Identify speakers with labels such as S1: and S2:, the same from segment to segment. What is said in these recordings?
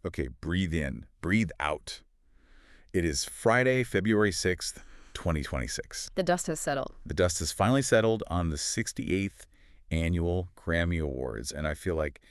S1: Okay, breathe in, breathe out. It is Friday, February 6th, 2026.
S2: The dust has settled.
S1: The dust has finally settled on the 68th Annual Grammy Awards, and I feel like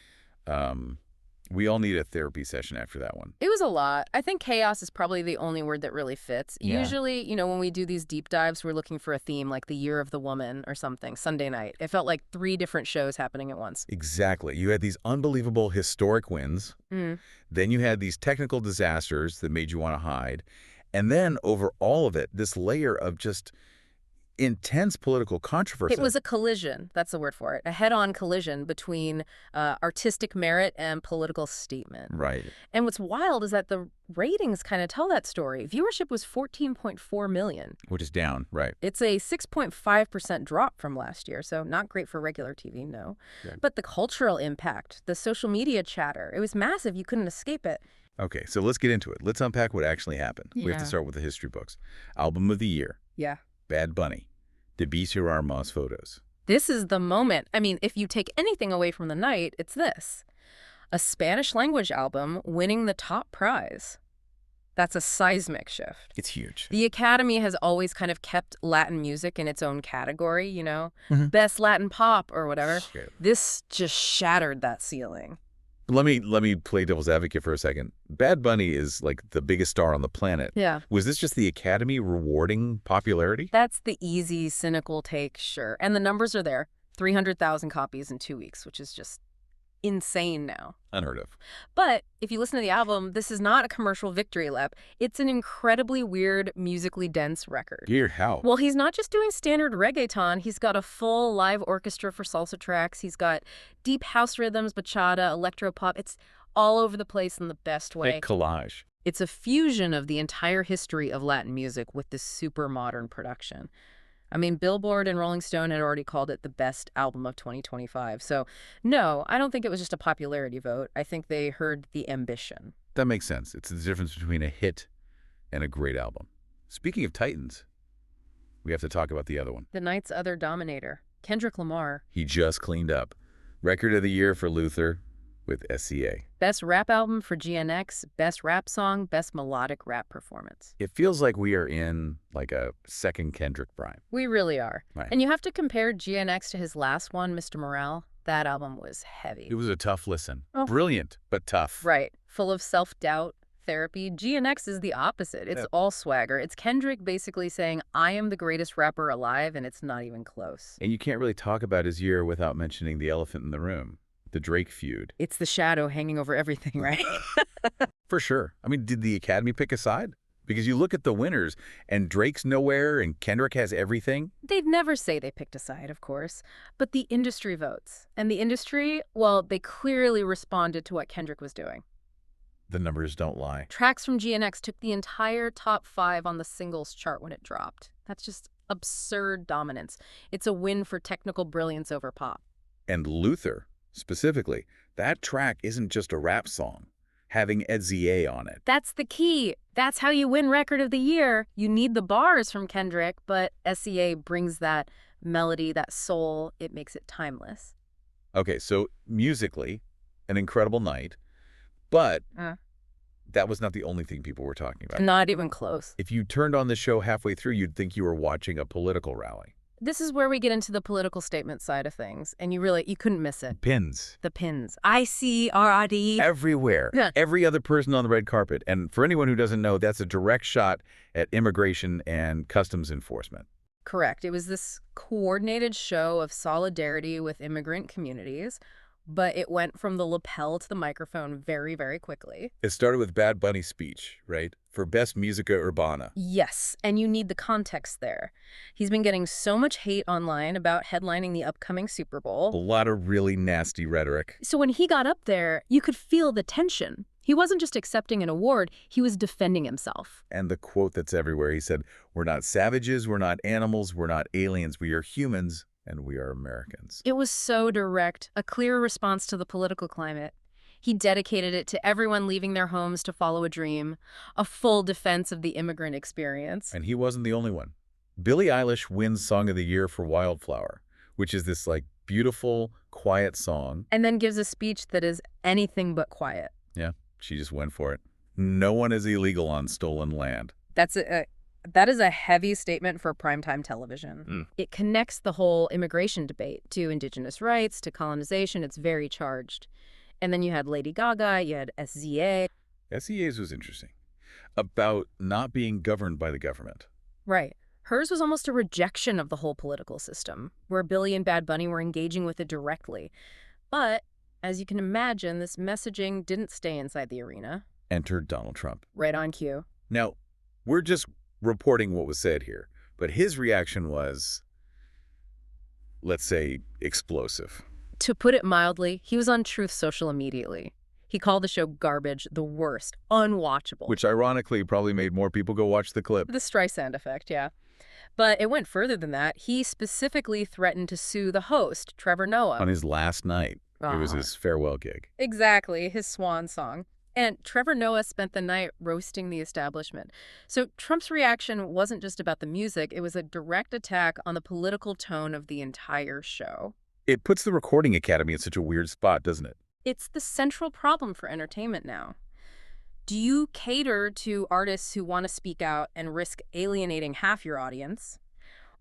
S1: we all need a therapy session after that one.
S2: It was a lot. I think chaos is probably the only word that really fits.
S1: Yeah.
S2: Usually, when we do these deep dives, we're looking for a theme like the Year of the Woman or something, Sunday night. It felt like 3 different shows happening at once.
S1: Exactly. You had these unbelievable historic wins.
S2: Mm.
S1: Then you had these technical disasters that made you want to hide. And then over all of it, this layer of just intense political controversy.
S2: It was a collision. That's the word for it. A head-on collision between artistic merit and political statement.
S1: Right.
S2: And what's wild is that the ratings kind of tell that story. Viewership was 14.4 million.
S1: Which is down, right.
S2: It's a 6.5% drop from last year, so not great for regular TV, no.
S1: Yeah.
S2: But the cultural impact, the social media chatter, it was massive. You couldn't escape it.
S1: Okay, so let's get into it. Let's unpack what actually happened. We have to start with the history books. Album of the year.
S2: Yeah.
S1: Bad Bunny. Debis Armas photos.
S2: This is the moment. I mean, if you take anything away from the night, it's this. A Spanish-language album winning the top prize. That's a seismic shift.
S1: It's huge.
S2: The Academy has always kind of kept Latin music in its own category,
S1: Mhm.
S2: Best Latin pop or whatever.
S1: Sure.
S2: This just shattered that ceiling.
S1: Let me play devil's advocate for a second. Bad Bunny is like the biggest star on the planet.
S2: Yeah.
S1: Was this just the Academy rewarding popularity?
S2: That's the easy, cynical take, sure. And the numbers are there. 300,000 copies in 2 weeks, which is just insane now.
S1: Unheard of.
S2: But if you listen to the album, this is not a commercial victory lap. It's an incredibly weird, musically dense record.
S1: Weird how?
S2: Well, he's not just doing standard reggaeton. He's got a full live orchestra for salsa tracks. He's got deep house rhythms, bachata, electropop. It's all over the place in the best way.
S1: Like collage.
S2: It's a fusion of the entire history of Latin music with this super modern production. I mean, Billboard and Rolling Stone had already called it the best album of 2025. So, no, I don't think it was just a popularity vote. I think they heard the ambition.
S1: That makes sense. It's the difference between a hit and a great album. Speaking of Titans, we have to talk about the other one.
S2: The night's other dominator, Kendrick Lamar.
S1: He just cleaned up. Record of the year for Luther with SCA.
S2: Best rap album for GNX, best rap song, best melodic rap performance.
S1: It feels like we are in like a second Kendrick prime.
S2: We really are.
S1: Right.
S2: And you have to compare GNX to his last one, Mr. Morale. That album was heavy.
S1: It was a tough listen.
S2: Oh.
S1: Brilliant, but tough.
S2: Right. Full of self-doubt, therapy. GNX is the opposite. It's all swagger. It's Kendrick basically saying, I am the greatest rapper alive, and it's not even close.
S1: And you can't really talk about his year without mentioning the elephant in the room. The Drake feud.
S2: It's the shadow hanging over everything, right?
S1: For sure. I mean, did the Academy pick a side? Because you look at the winners, and Drake's nowhere, and Kendrick has everything.
S2: They'd never say they picked a side, of course. But the industry votes. And the industry, well, they clearly responded to what Kendrick was doing.
S1: The numbers don't lie.
S2: Tracks from GNX took the entire top 5 on the singles chart when it dropped. That's just absurd dominance. It's a win for technical brilliance over pop.
S1: And Luther, specifically, that track isn't just a rap song, having SZA on it.
S2: That's the key. That's how you win Record of the Year. You need the bars from Kendrick, but SCA brings that melody, that soul. It makes it timeless.
S1: Okay, so musically, an incredible night, but that was not the only thing people were talking about.
S2: Not even close.
S1: If you turned on the show halfway through, you'd think you were watching a political rally.
S2: This is where we get into the political statement side of things, and you couldn't miss it.
S1: Pins.
S2: The pins. ICRD.
S1: Everywhere.
S2: Yeah.
S1: Every other person on the red carpet. And for anyone who doesn't know, that's a direct shot at immigration and customs enforcement.
S2: Correct. It was this coordinated show of solidarity with immigrant communities, but it went from the lapel to the microphone very, very quickly.
S1: It started with Bad Bunny's speech, right? For Best Musica Urbana.
S2: Yes, and you need the context there. He's been getting so much hate online about headlining the upcoming Super
S1: A
S2: Bowl.
S1: lot of really nasty rhetoric.
S2: So when he got up there, you could feel the tension. He wasn't just accepting an award, he was defending himself.
S1: And the quote that's everywhere, he said, "We're not savages, we're not animals, we're not aliens, we are humans, and we are Americans."
S2: It was so direct, a clear response to the political climate. He dedicated it to everyone leaving their homes to follow a dream, a full defense of the immigrant experience.
S1: And he wasn't the only one. Billie Eilish wins Song of the Year for Wildflower, which is this like beautiful, quiet song.
S2: And then gives a speech that is anything but quiet.
S1: Yeah. She just went for it. No one is illegal on stolen land.
S2: That is a heavy statement for primetime television. It connects the whole immigration debate to indigenous rights, to colonization. It's very charged. And then you had Lady Gaga, you had SZA.
S1: SEA's was interesting. About not being governed by the government.
S2: Right. Hers was almost a rejection of the whole political system, where Billy and Bad Bunny were engaging with it directly. But, as you can imagine, this messaging didn't stay inside the arena.
S1: Enter Donald Trump.
S2: Right on cue.
S1: Now, we're just reporting what was said here, but his reaction was, let's say, explosive.
S2: To put it mildly, he was on Truth Social immediately. He called the show garbage, the worst, unwatchable.
S1: Which ironically probably made more people go watch the clip.
S2: The Streisand effect, yeah. But it went further than that. He specifically threatened to sue the host, Trevor Noah.
S1: On his last night. It was his farewell gig.
S2: Exactly, his swan song. And Trevor Noah spent the night roasting the establishment. So Trump's reaction wasn't just about the music, it was a direct attack on the political tone of the entire show.
S1: It puts the Recording Academy in such a weird spot, doesn't it?
S2: It's the central problem for entertainment now. Do you cater to artists who want to speak out and risk alienating half your audience?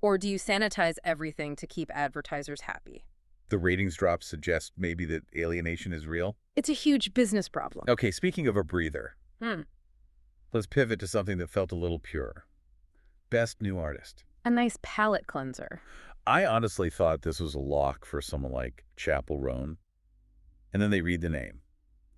S2: Or do you sanitize everything to keep advertisers happy?
S1: The ratings drop suggest maybe that alienation is real.
S2: It's a huge business problem.
S1: Okay, speaking of a breather, let's pivot to something that felt a little purer. Best New Artist.
S2: A nice palate cleanser.
S1: I honestly thought this was a lock for someone like Chappell Roan. And then they read the name,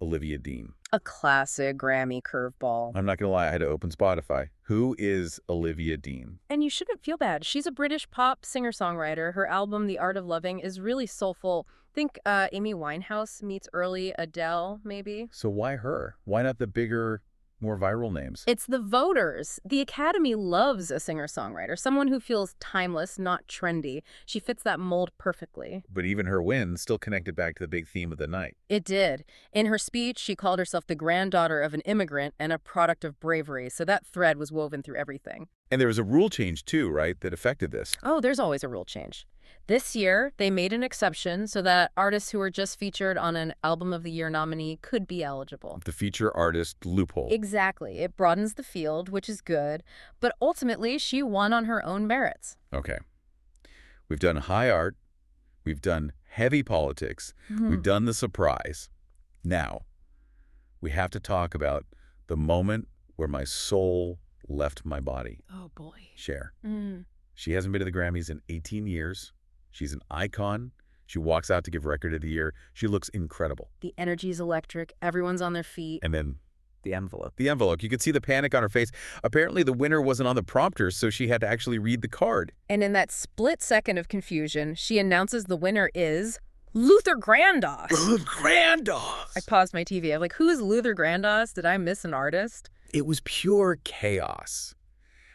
S1: Olivia Dean.
S2: A classic Grammy curveball.
S1: I'm not going to lie, I had to open Spotify. Who is Olivia Dean?
S2: And you shouldn't feel bad. She's a British pop singer-songwriter. Her album, The Art of Loving, is really soulful. Think Amy Winehouse meets early Adele, maybe.
S1: So why her? Why not the bigger, more viral names?
S2: It's the voters. The Academy loves a singer-songwriter, someone who feels timeless, not trendy. She fits that mold perfectly.
S1: But even her win still connected back to the big theme of the night.
S2: It did. In her speech, she called herself the granddaughter of an immigrant and a product of bravery, so that thread was woven through everything.
S1: And there was a rule change too, right, that affected this?
S2: Oh, there's always a rule change. This year, they made an exception so that artists who were just featured on an Album of the Year nominee could be eligible.
S1: The feature artist loophole.
S2: Exactly. It broadens the field, which is good. But ultimately, she won on her own merits.
S1: Okay. We've done high art. We've done heavy politics. We've done the surprise. Now, we have to talk about the moment where my soul left my body.
S2: Oh, boy.
S1: Cher. She hasn't been to the Grammys in 18 years. She's an icon. She walks out to give Record of the Year. She looks incredible.
S2: The energy's electric. Everyone's on their feet.
S1: And then the envelope. The envelope. You could see the panic on her face. Apparently the winner wasn't on the prompter, so she had to actually read the card.
S2: And in that split second of confusion, she announces the winner is Luther Grandos.
S1: Grandos!
S2: I paused my TV. I'm like, who is Luther Grandos? Did I miss an artist?
S1: It was pure chaos.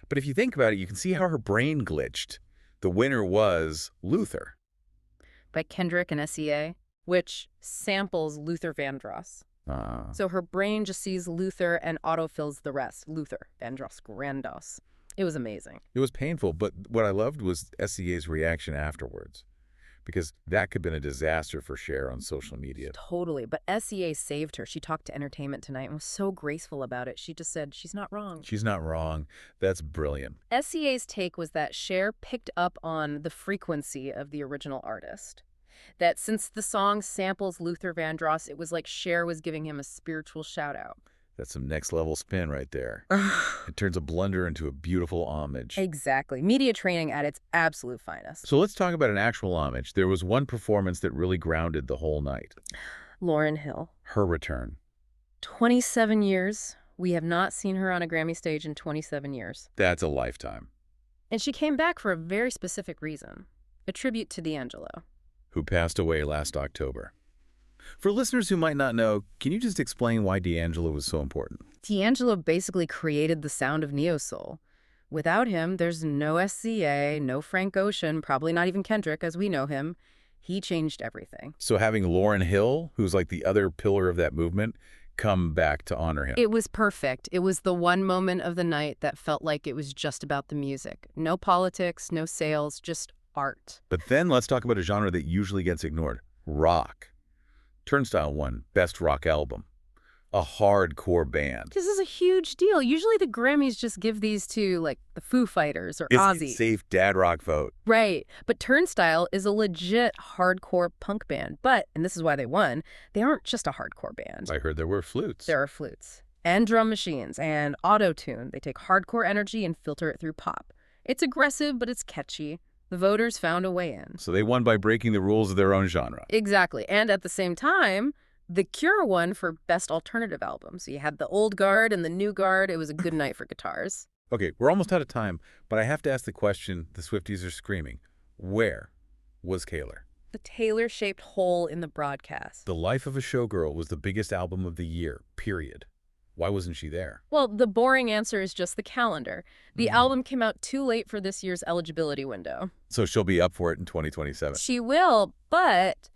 S1: But if you think about it, you can see how her brain glitched. The winner was Luther.
S2: By Kendrick and SEA, which samples Luther Vandross. So her brain just sees Luther and autofills the rest. Luther Vandross Grandos. It was amazing.
S1: It was painful, but what I loved was SEA's reaction afterwards. Because that could have been a disaster for Cher on social media.
S2: Totally. But SEA saved her. She talked to Entertainment Tonight and was so graceful about it. She just said, she's not wrong.
S1: She's not wrong. That's brilliant.
S2: SEA's take was that Cher picked up on the frequency of the original artist. That since the song samples Luther Vandross, it was like Cher was giving him a spiritual shout-out.
S1: That's some next-level spin right there. It turns a blunder into a beautiful homage.
S2: Exactly. Media training at its absolute finest.
S1: So let's talk about an actual homage. There was one performance that really grounded the whole night.
S2: Lauryn Hill.
S1: Her return.
S2: 27 years. We have not seen her on a Grammy stage in 27 years.
S1: That's a lifetime.
S2: And she came back for a very specific reason. A tribute to D'Angelo.
S1: Who passed away last October. For listeners who might not know, can you just explain why D'Angelo was so important?
S2: D'Angelo basically created the sound of neo-soul. Without him, there's no SCA, no Frank Ocean, probably not even Kendrick as we know him. He changed everything.
S1: So having Lauryn Hill, who's like the other pillar of that movement, come back to honor him.
S2: It was perfect. It was the one moment of the night that felt like it was just about the music. No politics, no sales, just art.
S1: But then let's talk about a genre that usually gets ignored. Rock. Turnstile won Best Rock Album. A hardcore band.
S2: This is a huge deal. Usually the Grammys just give these to, like, the Foo Fighters or
S1: It's
S2: Ozzy.
S1: safe dad rock vote.
S2: Right. But Turnstile is a legit hardcore punk band. But, and this is why they won, they aren't just a hardcore band.
S1: I heard there were flutes.
S2: There are flutes and drum machines and auto-tune. They take hardcore energy and filter it through pop. It's aggressive, but it's catchy. The voters found a way in.
S1: So they won by breaking the rules of their own genre.
S2: Exactly. And at the same time, The Cure won for Best Alternative Album. So you had the old guard and the new guard. It was a good night for guitars.
S1: Okay, we're almost out of time, but I have to ask the question the Swifties are screaming. Where was Kaylor?
S2: The Taylor-shaped hole in the broadcast.
S1: The Life of a Showgirl was the biggest album of the year, period. Why wasn't she there?
S2: Well, the boring answer is just the calendar. The album came out too late for this year's eligibility window.
S1: So she'll be up for it in 2027.
S2: She will, but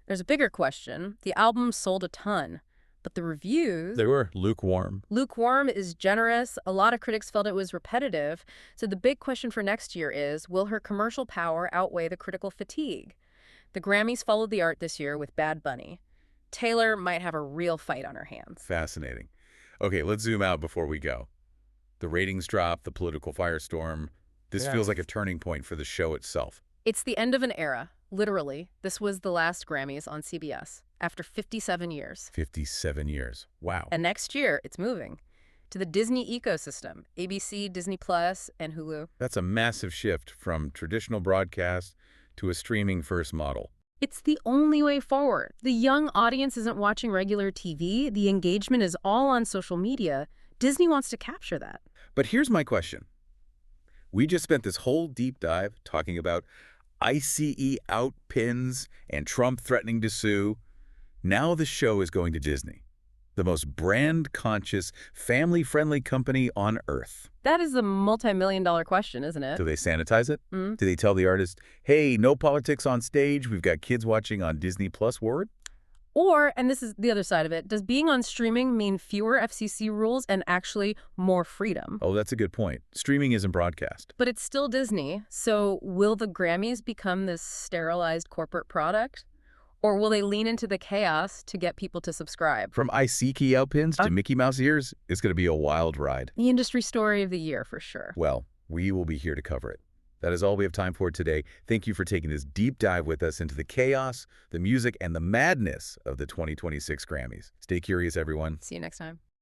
S2: there's a bigger question. The album sold a ton, but the reviews...
S1: They were lukewarm.
S2: Lukewarm is generous. A lot of critics felt it was repetitive. So the big question for next year is, will her commercial power outweigh the critical fatigue? The Grammys followed the art this year with Bad Bunny. Taylor might have a real fight on her hands.
S1: Fascinating. Okay, let's zoom out before we go. The ratings drop, the political firestorm. This feels like a turning point for the show itself.
S2: It's the end of an era. Literally, this was the last Grammys on CBS after 57 years.
S1: 57 years. Wow.
S2: And next year, it's moving to the Disney ecosystem, ABC, Disney Plus, and Hulu.
S1: That's a massive shift from traditional broadcast to a streaming-first model.
S2: It's the only way forward. The young audience isn't watching regular TV. The engagement is all on social media. Disney wants to capture that.
S1: But here's my question. We just spent this whole deep dive talking about ICE out pins and Trump threatening to sue. Now the show is going to Disney, the most brand-conscious, family-friendly company on Earth.
S2: That is a multi-million-dollar question, isn't it?
S1: Do they sanitize it? Do they tell the artist, hey, no politics on stage, we've got kids watching on Disney Plus word?
S2: Or, and this is the other side of it, does being on streaming mean fewer FCC rules and actually more freedom?
S1: Oh, that's a good point. Streaming isn't broadcast.
S2: But it's still Disney, so will the Grammys become this sterilized corporate product? Or will they lean into the chaos to get people to subscribe?
S1: From IC key out pins to Mickey Mouse ears, it's going to be a wild ride.
S2: The industry story of the year, for sure.
S1: Well, we will be here to cover it. That is all we have time for today. Thank you for taking this deep dive with us into the chaos, the music, and the madness of the 2026 Grammys. Stay curious, everyone.
S2: See you next time.